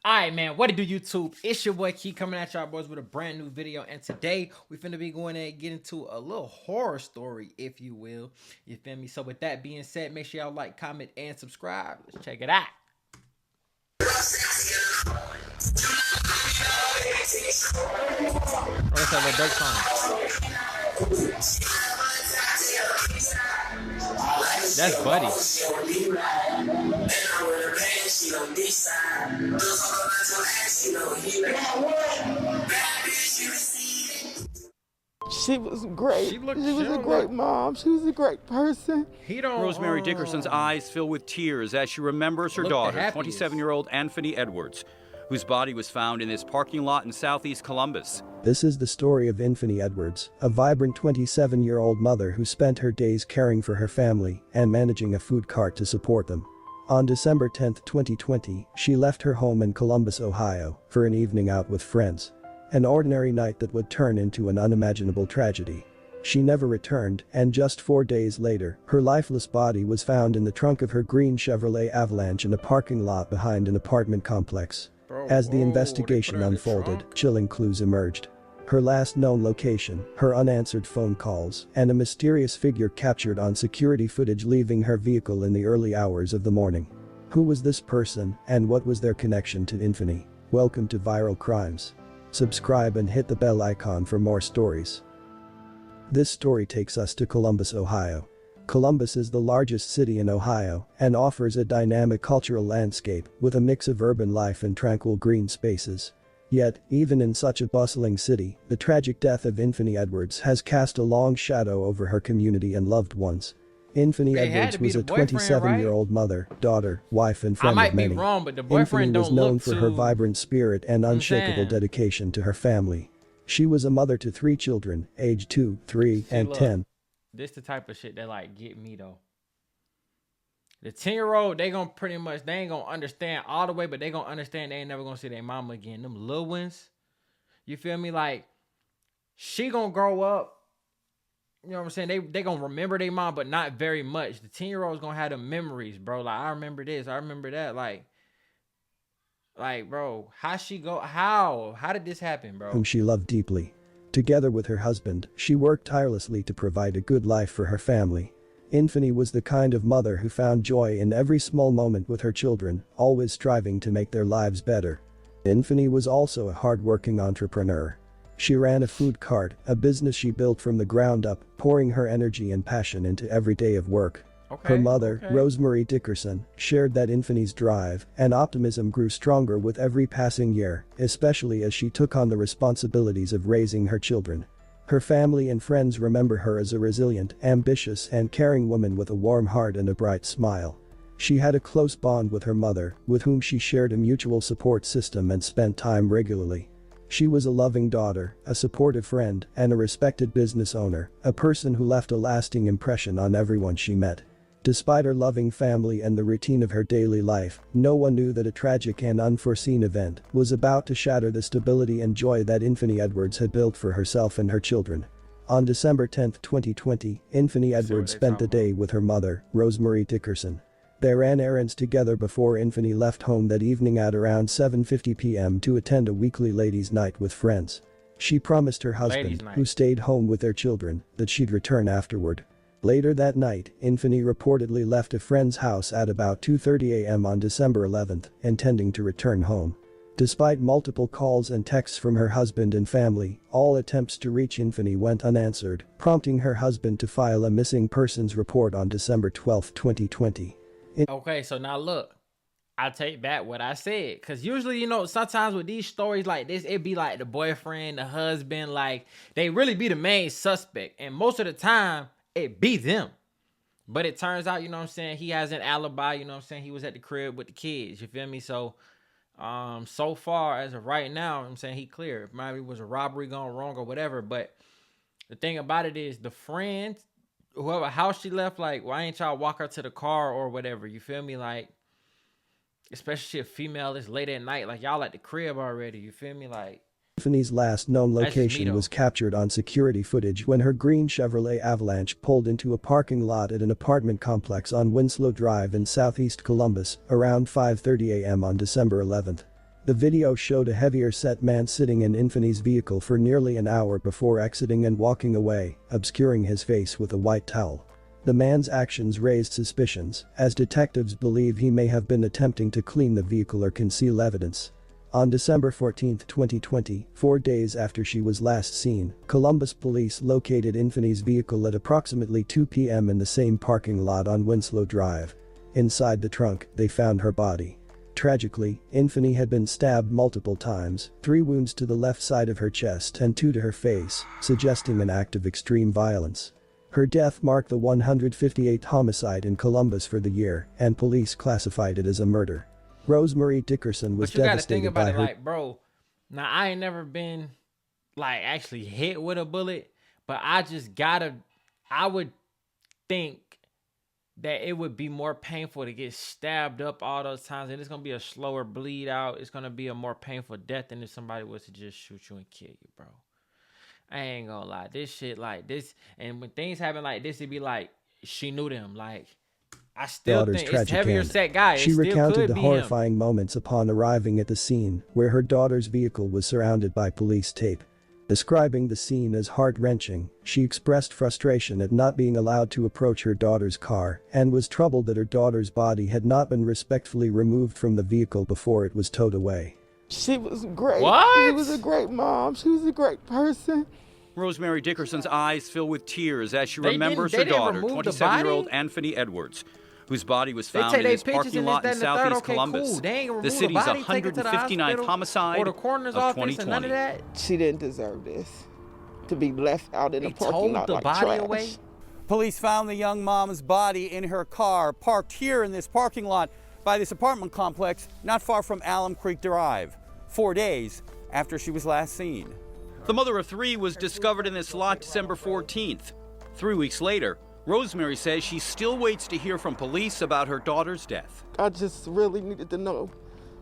Alright, man, what it do, YouTube? It's your boy Key coming at y'all boys with a brand new video, and today we finna be going and get into a little horror story, if you will. You feel me? So with that being said, make sure y'all like, comment, and subscribe. Let's check it out. Oh, that's that little Dirk song. That's Buddy. She was great. She was a great mom. She was a great person. Rosemary Dickerson's eyes fill with tears as she remembers her daughter, 27-year-old Anthony Edwards, whose body was found in this parking lot in southeast Columbus. This is the story of Anthony Edwards, a vibrant 27-year-old mother who spent her days caring for her family and managing a food cart to support them. On December 10, 2020, she left her home in Columbus, Ohio, for an evening out with friends. An ordinary night that would turn into an unimaginable tragedy. She never returned, and just 4 days later, her lifeless body was found in the trunk of her green Chevrolet Avalanche in a parking lot behind an apartment complex. As the investigation unfolded, chilling clues emerged. Her last known location, her unanswered phone calls, and a mysterious figure captured on security footage leaving her vehicle in the early hours of the morning. Who was this person, and what was their connection to Anthony? Welcome to Viral Crimes. Subscribe and hit the bell icon for more stories. This story takes us to Columbus, Ohio. Columbus is the largest city in Ohio and offers a dynamic cultural landscape with a mix of urban life and tranquil green spaces. Yet, even in such a bustling city, the tragic death of Anthony Edwards has cast a long shadow over her community and loved ones. Anthony Edwards was a 27-year-old mother, daughter, wife and friend of many. Be wrong, but the boyfriend Anthony was known for her vibrant spirit and unshakable dedication to her family. She was a mother to 3 children, aged 2, 3, and 10. This the type of shit that like get me though. The 10-year-old, they gonna pretty much, they ain't gonna understand all the way, but they gonna understand they ain't never gonna see their mama again. Them little ones, you feel me? Like, she gonna grow up, you know what I'm saying? They gonna remember their mom, but not very much. The 10-year-old's gonna have them memories, bro. Like, I remember this, I remember that. Like, bro, how did this happen, bro? Whom she loved deeply. Together with her husband, she worked tirelessly to provide a good life for her family. Anthony was the kind of mother who found joy in every small moment with her children, always striving to make their lives better. Anthony was also a hard-working entrepreneur. She ran a food cart, a business she built from the ground up, pouring her energy and passion into every day of work. Her mother, Rosemary Dickerson, shared that Anthony's drive and optimism grew stronger with every passing year, especially as she took on the responsibilities of raising her children. Her family and friends remember her as a resilient, ambitious, and caring woman with a warm heart and a bright smile. She had a close bond with her mother, with whom she shared a mutual support system and spent time regularly. She was a loving daughter, a supportive friend, and a respected business owner, a person who left a lasting impression on everyone she met. Despite her loving family and the routine of her daily life, no one knew that a tragic and unforeseen event was about to shatter the stability and joy that Anthony Edwards had built for herself and her children. On December 10, 2020, Anthony Edwards spent the day with her mother, Rosemary Dickerson. They ran errands together before Anthony left home that evening at around 7:50 p.m. to attend a weekly ladies' night with friends. She promised her husband, who stayed home with their children, that she'd return afterward. Later that night, Anthony reportedly left a friend's house at about 2:30 a.m. on December 11, intending to return home. Despite multiple calls and texts from her husband and family, all attempts to reach Anthony went unanswered, prompting her husband to file a missing persons report on December 12, 2020. Okay, so now look, I take back what I said, because usually, you know, sometimes with these stories like this, it be like the boyfriend, the husband, like, they really be the main suspect, and most of the time, it be them. But it turns out, you know what I'm saying, he has an alibi, you know what I'm saying, he was at the crib with the kids, you feel me? So, so far, as of right now, I'm saying he clear. Maybe it was a robbery gone wrong or whatever, but the thing about it is, the friend, whoever house she left, like, why ain't y'all walk her to the car or whatever, you feel me? Like, especially if female is late at night, like, y'all at the crib already, you feel me? Like, Anthony's last known location was captured on security footage when her green Chevrolet Avalanche pulled into a parking lot at an apartment complex on Winslow Drive in southeast Columbus around 5:30 a.m. on December 11. The video showed a heavier-set man sitting in Infinee's vehicle for nearly an hour before exiting and walking away, obscuring his face with a white towel. The man's actions raised suspicions, as detectives believe he may have been attempting to clean the vehicle or conceal evidence. On December 14, 2020, 4 days after she was last seen, Columbus police located Infinee's vehicle at approximately 2 p.m. in the same parking lot on Winslow Drive. Inside the trunk, they found her body. Tragically, Infinee had been stabbed multiple times, 3 wounds to the left side of her chest and 2 to her face, suggesting an act of extreme violence. Her death marked the 158th homicide in Columbus for the year, and police classified it as a murder. Rosemary Dickerson was devastated by her. Like, bro, now I ain't never been like actually hit with a bullet, but I would think that it would be more painful to get stabbed up all those times, and it's gonna be a slower bleed out. It's gonna be a more painful death than if somebody was to just shoot you and kill you, bro. I ain't gonna lie, this shit like this, and when things happen like this, it'd be like she knew them. Like, I still think it's heavier set guy. She recounted the horrifying moments upon arriving at the scene, where her daughter's vehicle was surrounded by police tape. Describing the scene as heart-wrenching, she expressed frustration at not being allowed to approach her daughter's car and was troubled that her daughter's body had not been respectfully removed from the vehicle before it was towed away. She was great. What? She was a great mom. She was a great person. Rosemary Dickerson's eyes fill with tears as she remembers her daughter, 27-year-old Infinee Edwards, whose body was found in this parking lot in southeast Columbus, the city's 159th homicide of 2020. She didn't deserve this, to be left out in the parking lot like trash. Police found the young mom's body in her car, parked here in this parking lot by this apartment complex not far from Alum Creek Drive, 4 days after she was last seen. The mother of 3 was discovered in this lot December 14th. 3 weeks later, Rosemary says she still waits to hear from police about her daughter's death. I just really needed to know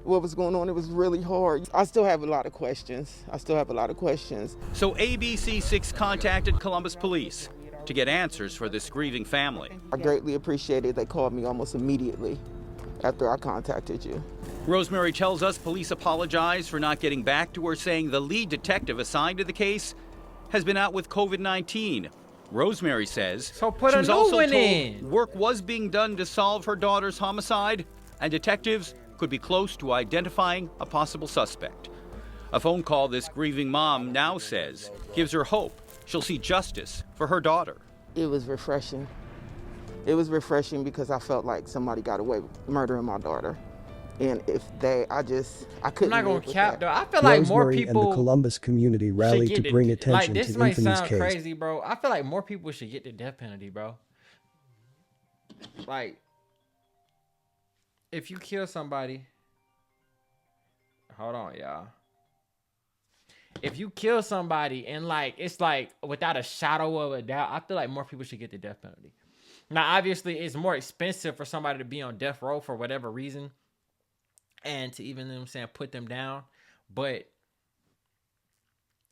what was going on. It was really hard. I still have a lot of questions. So ABC6 contacted Columbus police to get answers for this grieving family. I greatly appreciate it. They called me almost immediately after I contacted you. Rosemary tells us police apologized for not getting back to her, saying the lead detective assigned to the case has been out with COVID-19. Rosemary says so put she a was new also one told in. Work was being done to solve her daughter's homicide, and detectives could be close to identifying a possible suspect. A phone call this grieving mom now says gives her hope she'll see justice for her daughter. It was refreshing. It was refreshing because I felt like somebody got away with murdering my daughter. And if I couldn't. I'm not gonna cap though. I feel like more people and the Columbus community rallied to bring attention to Infinee's case. Like, this might sound crazy, bro. I feel like more people should get the death penalty, bro. Like, if you kill somebody, hold on, y'all. If you kill somebody and like it's like without a shadow of a doubt, I feel like more people should get the death penalty. Now, obviously, it's more expensive for somebody to be on death row for whatever reason. And to even, you know what I'm saying, put them down. But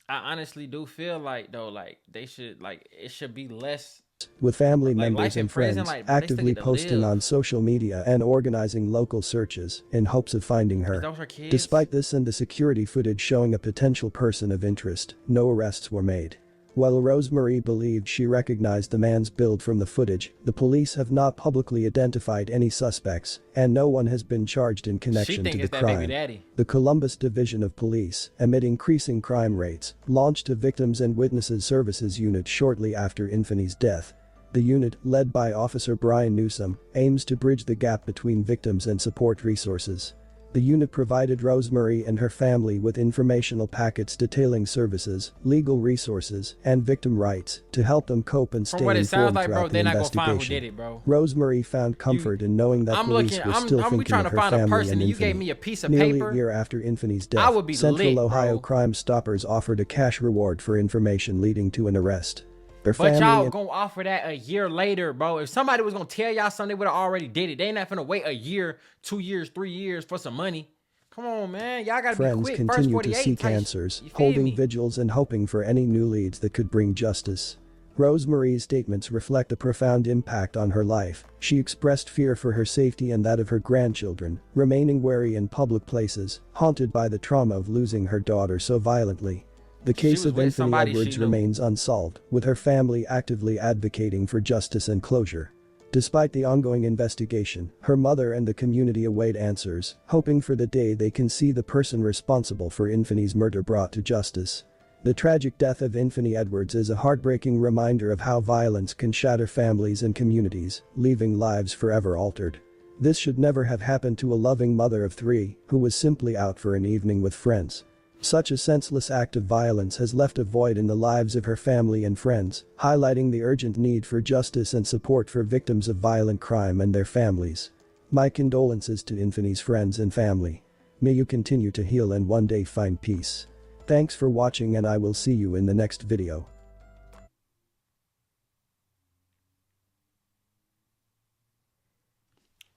I honestly do feel like, though, like, they should, like, it should be less. With family members and friends actively posting on social media and organizing local searches in hopes of finding her. Despite this and the security footage showing a potential person of interest, no arrests were made. While Rosemary believed she recognized the man's build from the footage, the police have not publicly identified any suspects, and no one has been charged in connection to the crime. The Columbus Division of Police, amid increasing crime rates, launched a Victims and Witnesses Services unit shortly after Infinee's death. The unit, led by Officer Brian Newsom, aims to bridge the gap between victims and support resources. The unit provided Rosemary and her family with informational packets detailing services, legal resources, and victim rights to help them cope and stay informed throughout the investigation. Rosemary found comfort in knowing that police were still thinking of her family and Infinee. Nearly a year after Infinee's death, Central Ohio Crime Stoppers offered a cash reward for information leading to an arrest. But y'all gonna offer that a year later, bro. If somebody was gonna tell y'all something, they would have already did it. They ain't not finna wait a year, 2 years, 3 years for some money. Come on, man. Y'all gotta be quick. Continue to seek answers, holding vigils and hoping for any new leads that could bring justice. Rosemarie's statements reflect a profound impact on her life. She expressed fear for her safety and that of her grandchildren, remaining wary in public places, haunted by the trauma of losing her daughter so violently. The case of Infinity Edwards remains unsolved, with her family actively advocating for justice and closure. Despite the ongoing investigation, her mother and the community await answers, hoping for the day they can see the person responsible for Infinity's murder brought to justice. The tragic death of Infinity Edwards is a heartbreaking reminder of how violence can shatter families and communities, leaving lives forever altered. This should never have happened to a loving mother of 3 who was simply out for an evening with friends. Such a senseless act of violence has left a void in the lives of her family and friends, highlighting the urgent need for justice and support for victims of violent crime and their families. My condolences to Infinity's friends and family. May you continue to heal and one day find peace. Thanks for watching and I will see you in the next video.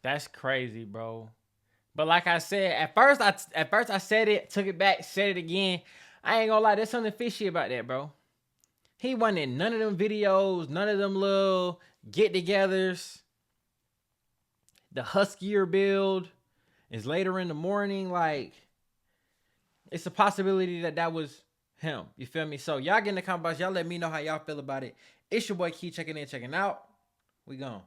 That's crazy, bro. But like I said, at first I said it, took it back, said it again. I ain't gonna lie, there's something fishy about that, bro. He wasn't in none of them videos, none of them little get-togethers. The huskier build is later in the morning. Like, it's a possibility that that was him. You feel me? So y'all get in the comments, y'all let me know how y'all feel about it. It's your boy Key checking in, checking out. We gone.